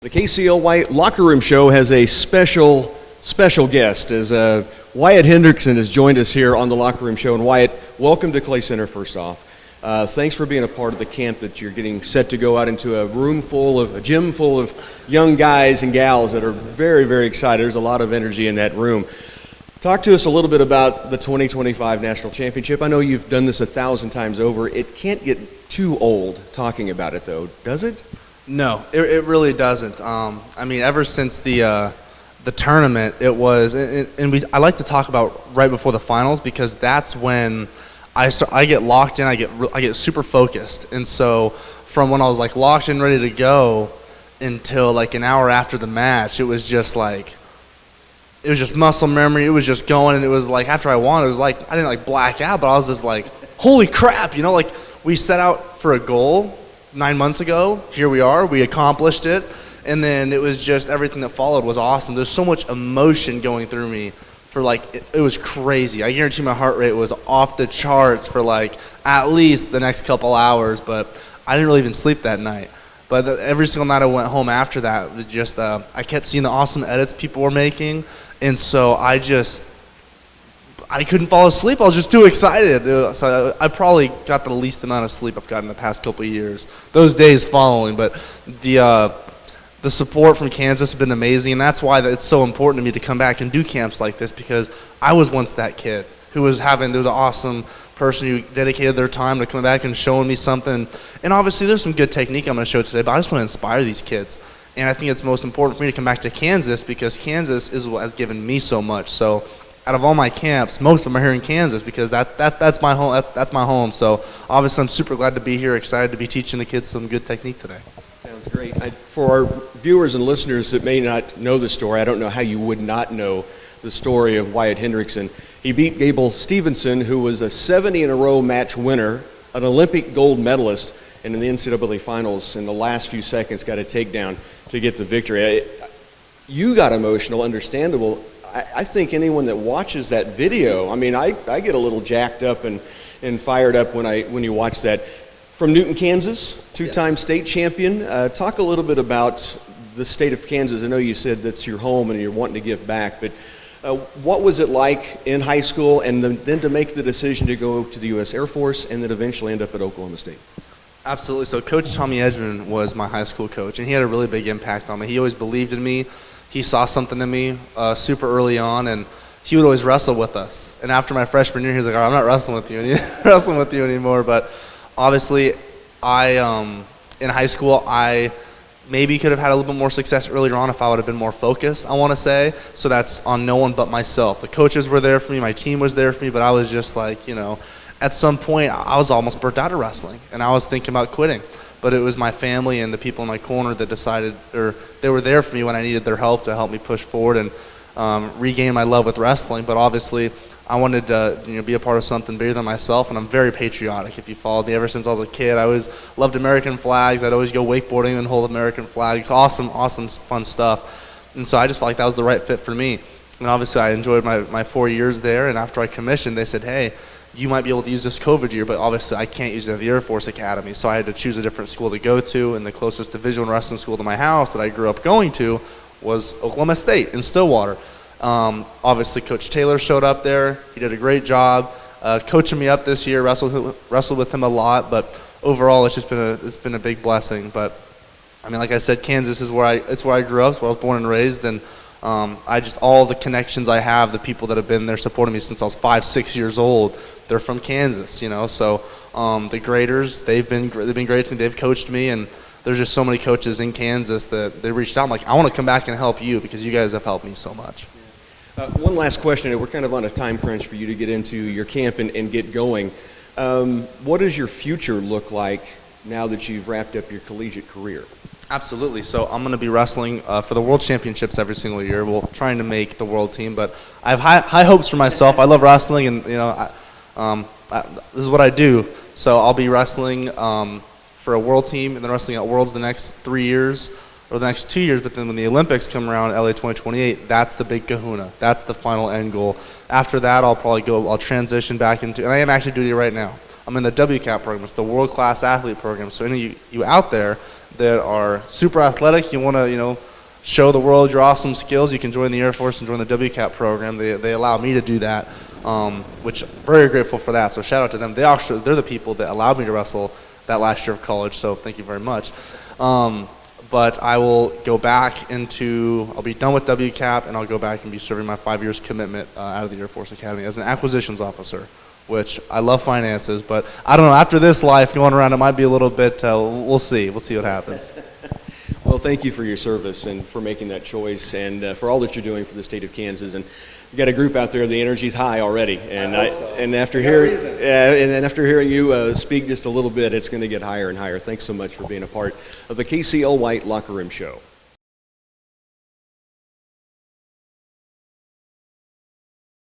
The KCLY Locker Room Show has a special guest as Wyatt Hendrickson has joined us here on the Locker Room Show. And Wyatt, welcome to Clay Center first off. Thanks for being a part of the camp that you're getting set to go out into a gym full of young guys and gals that are very, very excited. There's a lot of energy in that room. Talk to us a little bit about the 2025 National Championship. I know you've done this 1,000 times over. It can't get too old talking about it, though, does it? No, it really doesn't. I mean, ever since the tournament, it was, I like to talk about right before the finals because that's when I get locked in. I get super focused, and so from when I was like locked in, ready to go, until like an hour after the match, it was just muscle memory. It was just going, and it was like after I won, it was like I didn't like black out, but I was just like, holy crap, like we set out for a goal 9 months ago. Here we are. We accomplished it. And then it was just everything that followed was awesome. There's so much emotion going through me for it was crazy. I guarantee my heart rate was off the charts for at least the next couple hours, but I didn't really even sleep that night. But every single night I went home after that, it just I kept seeing the awesome edits people were making. And so I couldn't fall asleep. I was just too excited. So I probably got the least amount of sleep I've gotten in the past couple of years, those days following. But the support from Kansas has been amazing, and that's why it's so important to me to come back and do camps like this, because I was once that kid who was there was an awesome person who dedicated their time to coming back and showing me something. And obviously there's some good technique I'm going to show today, but I just want to inspire these kids. And I think it's most important for me to come back to Kansas because Kansas is what has given me so much. So out of all my camps, most of them are here in Kansas because that's my home. That's my home. So obviously, I'm super glad to be here. Excited to be teaching the kids some good technique today. Sounds great. For our viewers and listeners that may not know the story, I don't know how you would not know the story of Wyatt Hendrickson. He beat Gable Stevenson, who was a 70-in-a-row match winner, an Olympic gold medalist, and in the NCAA finals, in the last few seconds, got a takedown to get the victory. You got emotional, understandable. I think anyone that watches that video, I mean, I get a little jacked up and fired up when you watch that. From Newton, Kansas, two-time state champion. Talk a little bit about the state of Kansas. I know you said that's your home and you're wanting to give back, but what was it like in high school and then to make the decision to go to the U.S. Air Force and then eventually end up at Oklahoma State? Absolutely. So Coach Tommy Edgman was my high school coach, and he had a really big impact on me. He always believed in me. He saw something in me super early on, and he would always wrestle with us. And after my freshman year, he was like, "All right, I'm not wrestling with you anymore." But obviously, in high school, I maybe could have had a little bit more success earlier on if I would have been more focused, I want to say. So that's on no one but myself. The coaches were there for me. My team was there for me. But I was just at some point, I was almost burnt out of wrestling, and I was thinking about quitting. But it was my family and the people in my corner that decided, or they were there for me when I needed their help to help me push forward and regain my love with wrestling. But obviously, I wanted to be a part of something bigger than myself, and I'm very patriotic. If you followed me ever since I was a kid, I always loved American flags. I'd always go wakeboarding and hold American flags. Awesome, fun stuff. And so I just felt like that was the right fit for me. And obviously, I enjoyed my 4 years there. And after I commissioned, they said, "Hey, you might be able to use this COVID year, but obviously I can't use it at the Air Force Academy." So I had to choose a different school to go to, and the closest Division I wrestling school to my house that I grew up going to was Oklahoma State in Stillwater. Obviously, Coach Taylor showed up there. He did a great job coaching me up this year. Wrestled with him a lot, but overall, it's been a big blessing. But I mean, like I said, Kansas is where I grew up. It's where I was born and raised, and all the connections I have, the people that have been there supporting me since I was 5-6 years old, they're from Kansas, So the graders, they've been great to me. They've coached me, and there's just so many coaches in Kansas that they reached out. I'm like, I want to come back and help you because you guys have helped me so much. One last question. We're kind of on a time crunch for you to get into your camp and get going. What does your future look like now that you've wrapped up your collegiate career? Absolutely. So I'm going to be wrestling for the World Championships every single year. We're trying to make the world team, but I have high hopes for myself. I love wrestling, and this is what I do. So I'll be wrestling for a world team and then wrestling at Worlds the next 3 years or the next 2 years. But then when the Olympics come around, LA 2028, that's the big kahuna. That's the final end goal. After that, I'll transition back into, and I am active duty right now. I'm in the WCAP program. It's the World Class Athlete program. So any of you out there that are super athletic, you want to, show the world your awesome skills, you can join the Air Force and join the WCAP program. They allow me to do that, which I'm very grateful for that. So shout out to them. They're the people that allowed me to wrestle that last year of college. So thank you very much. But I will go back I'll be done with WCAP, and I'll go back and be serving my 5 years commitment out of the Air Force Academy as an acquisitions officer, which I love finances, but I don't know, after this life going around, it might be a little bit, we'll see what happens. Well, thank you for your service and for making that choice, and for all that you're doing for the state of Kansas. And you got a group out there, the energy's high already, and after hearing you speak just a little bit, it's going to get higher and higher. Thanks so much for being a part of the KCLY Locker Room Show.